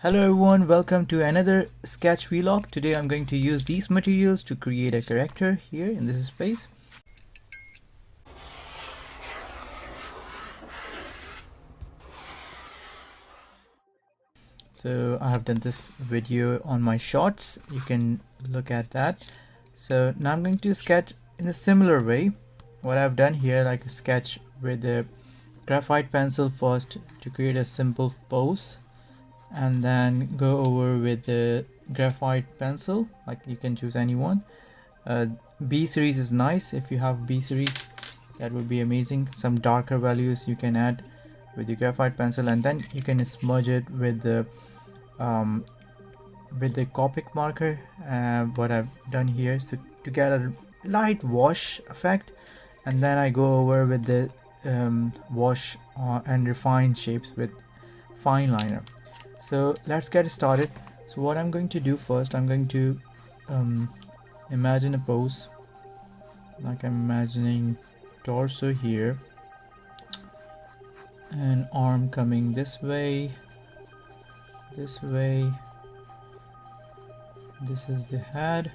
Hello everyone, welcome to another sketch vlog. Today I'm going to use these materials to create a character here in this space. So I have done this video on my shorts, you can look at that. So now I'm going to sketch in a similar way. What I've done here, like a sketch with the graphite pencil first to create a simple pose, and then go over with the graphite pencil, like you can choose any one. B series is nice. If you have B series, that would be amazing. Some darker values you can add with the graphite pencil, and then you can smudge it with the Copic marker. What I've done here is to get a light wash effect, and then I go over with the wash and refine shapes with fine liner. So let's get started. So what I'm going to do first, I'm going to imagine a pose, like I'm imagining torso here, an arm coming this way, this is the head,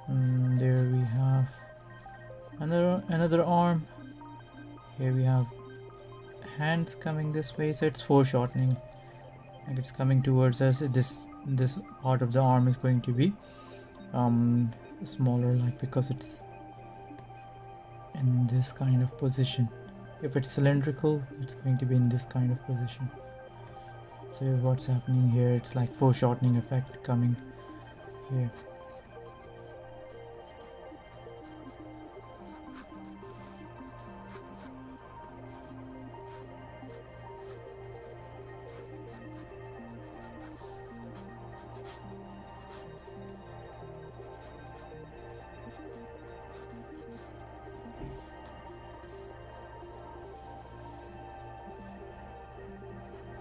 and there we have another arm. Here we have hands coming this way, so it's foreshortening, like it's coming towards us. This part of the arm is going to be smaller, like because it's in this kind of position. If it's cylindrical, it's going to be in this kind of position. So what's happening here, it's like foreshortening effect coming here.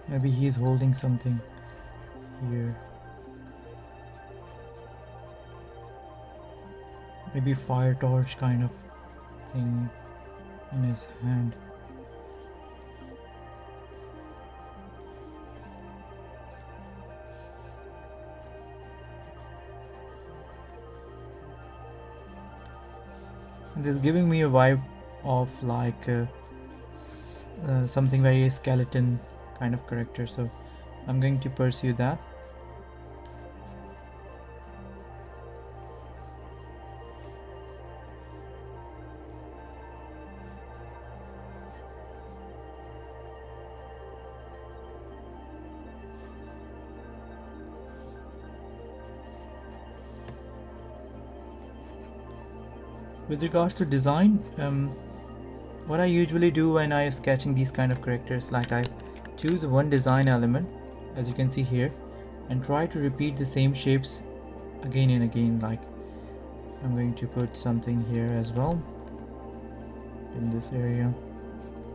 Maybe he's holding something here. Maybe fire torch kind of thing in his hand. This is giving me a vibe of like something very skeleton kind of character, so I'm going to pursue that. With regards to design, what I usually do when I am sketching these kind of characters, like I choose one design element, as you can see here, and try to repeat the same shapes again and again. Like I'm going to put something here as well in this area,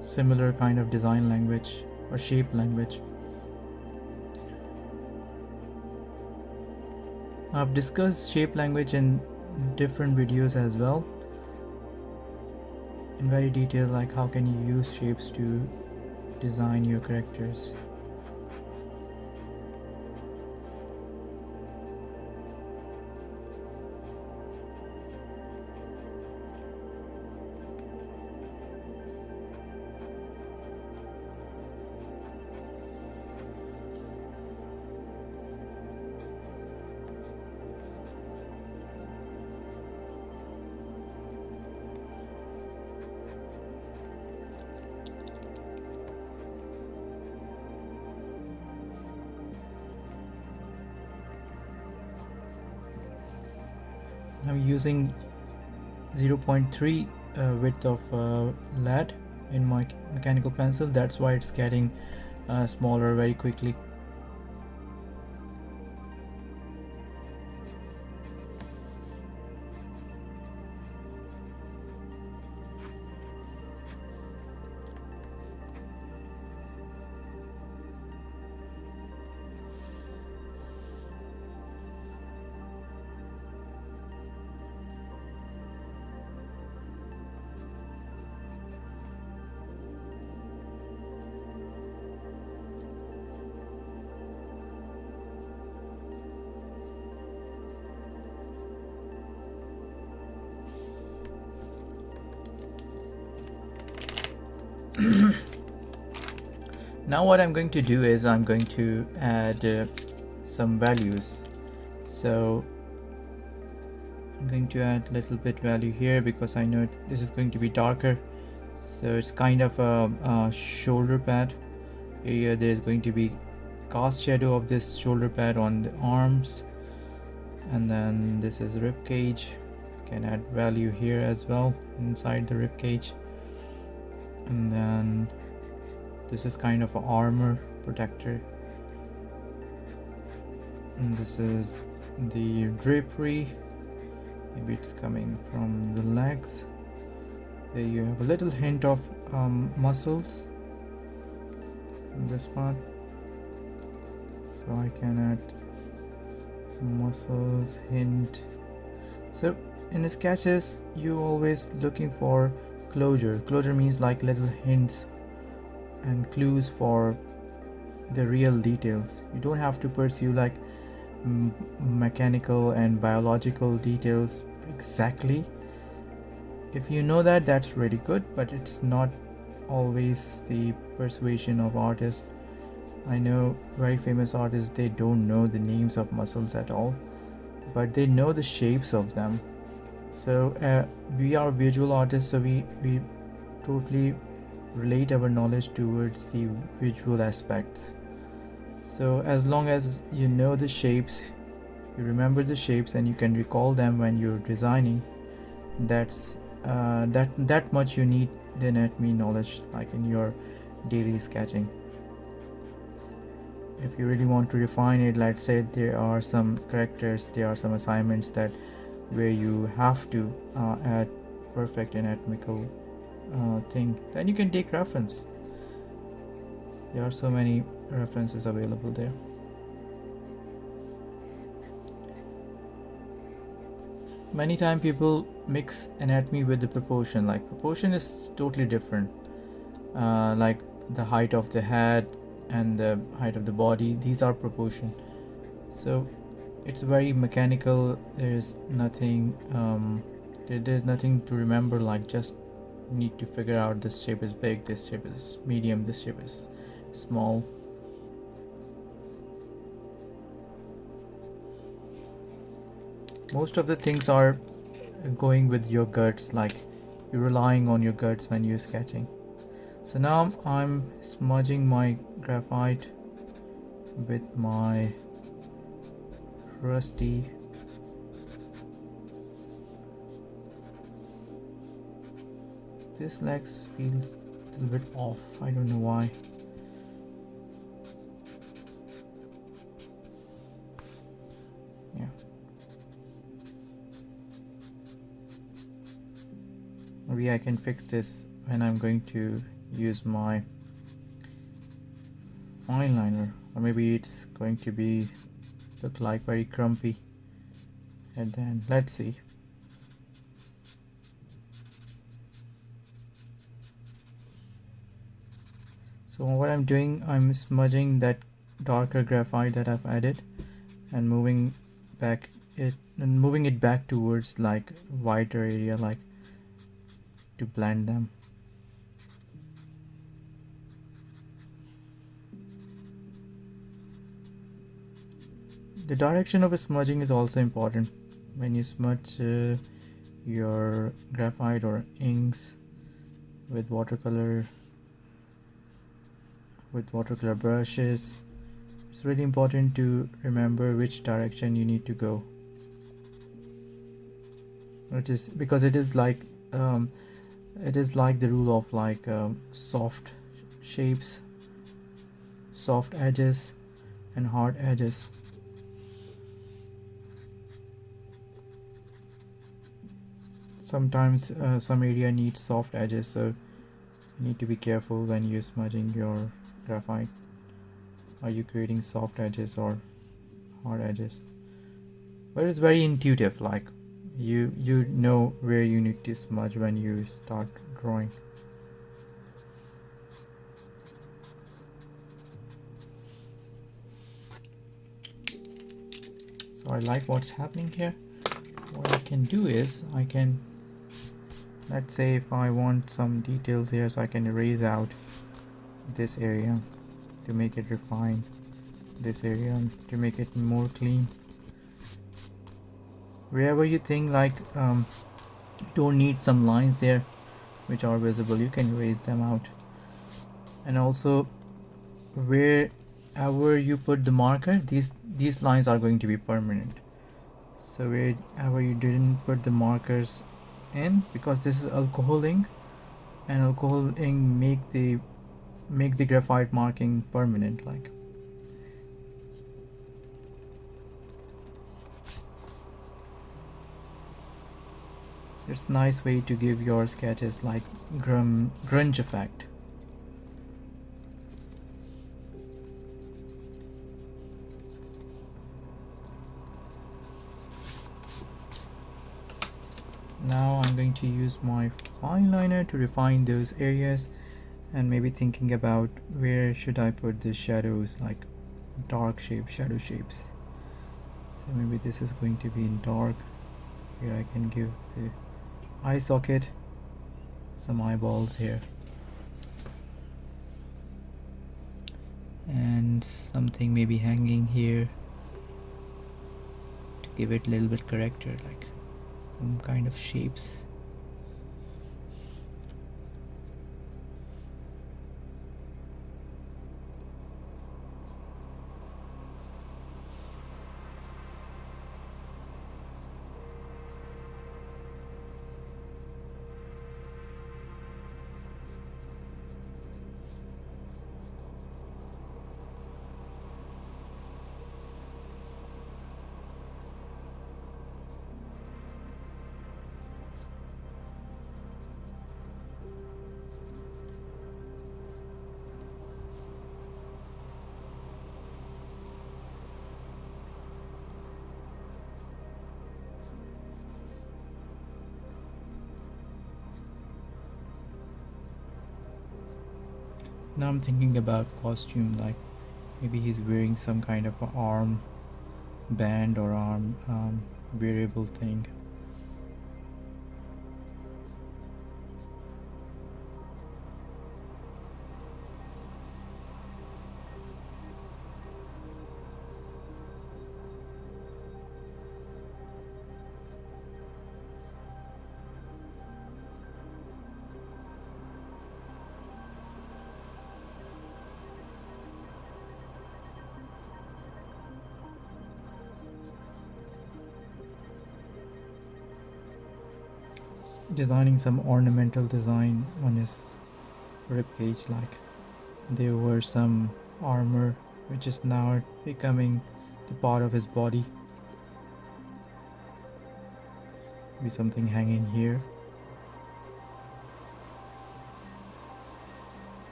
similar kind of design language or shape language. I've discussed shape language in different videos as well in very detail, like how can you use shapes to design your characters. I'm using 0.3 width of lead in my mechanical pencil. That's why it's getting smaller very quickly. Now what I'm going to do is I'm going to add some values. So I'm going to add a little bit value here because I know this is going to be darker. So it's kind of a shoulder pad area. There's going to be cast shadow of this shoulder pad on the arms, and then this is rib cage. Can add value here as well inside the rib cage, and then this is kind of an armor protector, and this is the drapery. Maybe it's coming from the legs. There you have a little hint of muscles in this part, so I can add muscles hint. So in the sketches you always looking for closure means like little hints and clues for the real details. You don't have to pursue like mechanical and biological details exactly. If you know that, that's really good, but it's not always the persuasion of artists. I know very famous artists, they don't know the names of muscles at all, but they know the shapes of them. So we are visual artists, so we totally relate our knowledge towards the visual aspects. So as long as you know the shapes, you remember the shapes, and you can recall them when you're designing, that's that much you need the anatomy knowledge, like in your daily sketching. If you really want to refine it, let's say there are some characters, there are some assignments that where you have to add perfect anatomical thing, then you can take reference. There are so many references available there. Many times people mix anatomy with the proportion. Like proportion is totally different. Like the height of the head and the height of the body, these are proportion. So it's very mechanical. There's nothing there's nothing to remember, like just need to figure out this shape is big, this shape is medium, this shape is small. Most of the things are going with your guts, like you're relying on your guts when you're sketching. So now I'm smudging my graphite with my rusty this legs feels a little bit off, I don't know why. Yeah, maybe I can fix this when I'm going to use my fine liner, or maybe it's going to be look like very crumpy, and then let's see. So what I'm doing, I'm smudging that darker graphite that I've added and moving it back towards like wider area, like to blend them. The direction of smudging is also important. When you smudge your graphite or inks with watercolor brushes, it's really important to remember which direction you need to go, which is because it is like the rule of like soft shapes, soft edges and hard edges. Sometimes some area needs soft edges, so you need to be careful when you're smudging your graphite. Are you creating soft edges or hard edges? But it's very intuitive, like you know where you need to smudge when you start drawing. So I like what's happening here. What I can do is I can let's say if I want some details here, so I can erase out this area to make it refined, this area to make it more clean. Wherever you think like you don't need some lines there which are visible, you can erase them out. And also wherever you put the marker, these lines are going to be permanent. So wherever you didn't put the markers in, because this is alcohol ink, and alcohol ink make the graphite marking permanent, like. So it's a nice way to give your sketches like grunge effect. Now I'm going to use my fine liner to refine those areas, and maybe thinking about where should I put the shadows, like dark shapes, shadow shapes. So maybe this is going to be in dark. Here I can give the eye socket some eyeballs here, and something maybe hanging here to give it a little bit character, like some kind of shapes. Now I'm thinking about costume, like maybe he's wearing some kind of a arm band or arm wearable thing. Designing some ornamental design on his ribcage, like there were some armor which is now becoming the part of his body. Maybe something hanging here.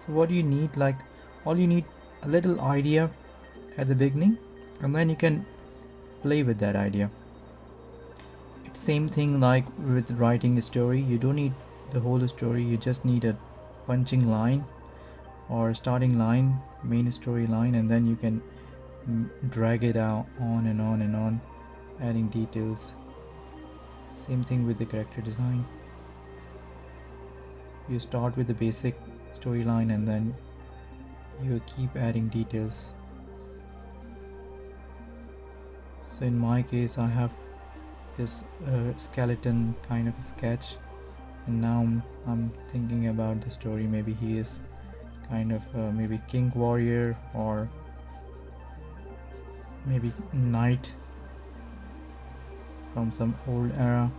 So what do you need? Like, all you need a little idea at the beginning, and then you can play with that idea. It's same thing like with writing a story. You don't need the whole story, you just need a punching line or starting line, main story line, and then you can drag it out on and on and on, adding details. Same thing with the character design. You start with the basic storyline and then you keep adding details. So in my case, I have this skeleton kind of sketch, and now I'm thinking about the story. Maybe he is kind of maybe king warrior, or maybe knight from some old era,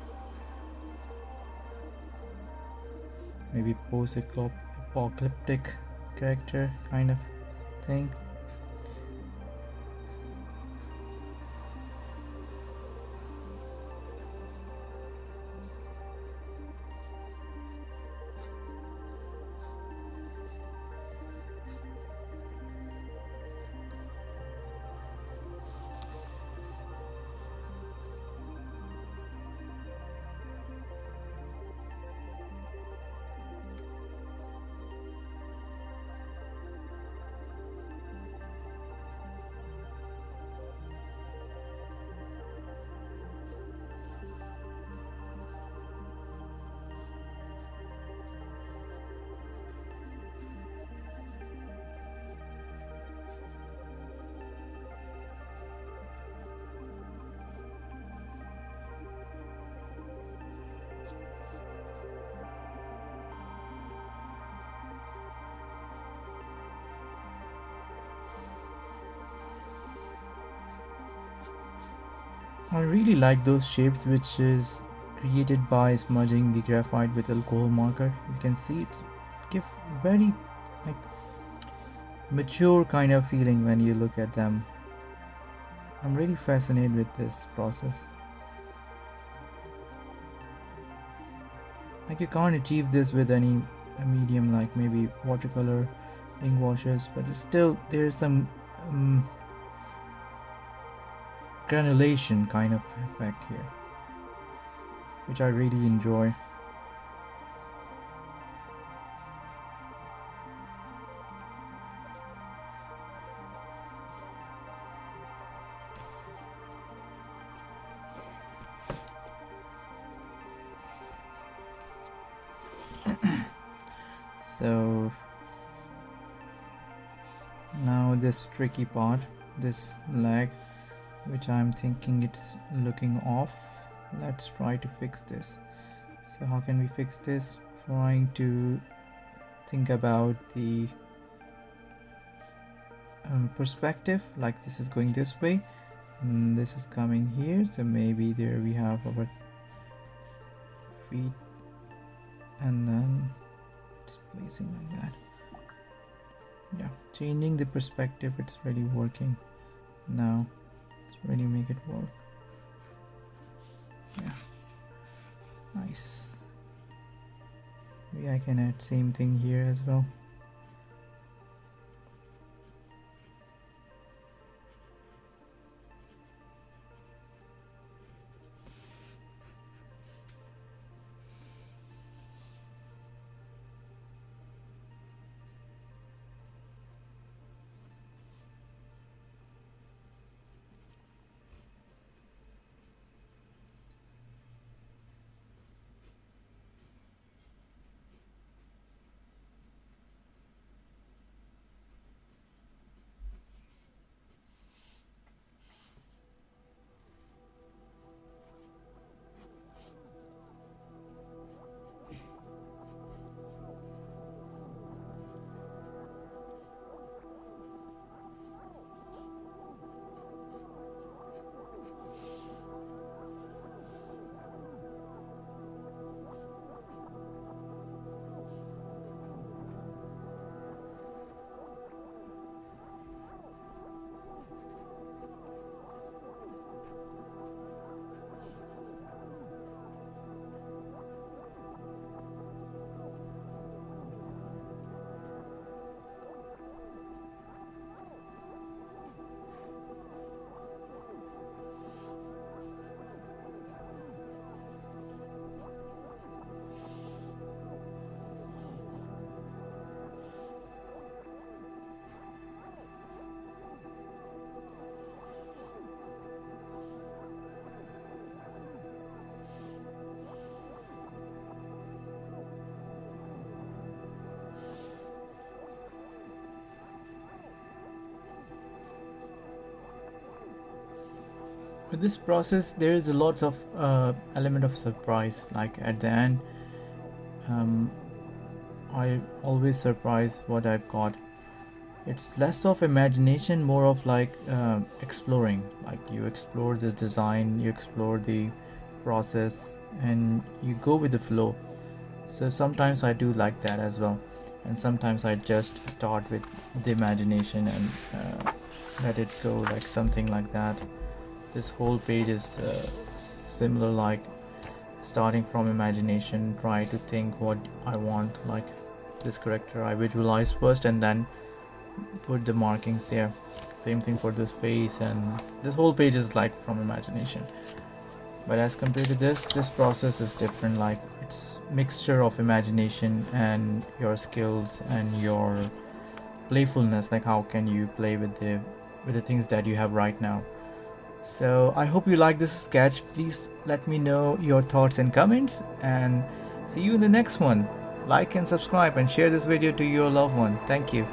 maybe post-apocalyptic character kind of thing. I really like those shapes which is created by smudging the graphite with alcohol marker. You can see it's give very like mature kind of feeling when you look at them. I'm really fascinated with this process. Like you can't achieve this with any medium like maybe watercolor, ink washes, but it's still there's some granulation kind of effect here, which I really enjoy. So now this tricky part, this leg, which I'm thinking it's looking off. Let's try to fix this. So how can we fix this? Trying to think about the perspective, like this is going this way and this is coming here, so maybe there we have our feet and then it's placing like that. Yeah, changing the perspective, it's really working now. Let's really make it work. Yeah, nice. Maybe I can add same thing here as well. With this process there is a lots of element of surprise, like at the end I always surprise what I've got. It's less of imagination, more of like exploring, like you explore this design, you explore the process and you go with the flow. So sometimes I do like that as well, and sometimes I just start with the imagination and let it go, like something like that. This whole page is similar, like starting from imagination, try to think what I want, like this character I visualize first and then put the markings there. Same thing for this face, and this whole page is like from imagination. But as compared to this process is different, like it's mixture of imagination and your skills and your playfulness, like how can you play with the things that you have right now. So I hope you like this sketch. Please let me know your thoughts and comments, and see you in the next one. Like and subscribe and share this video to your loved one. Thank you.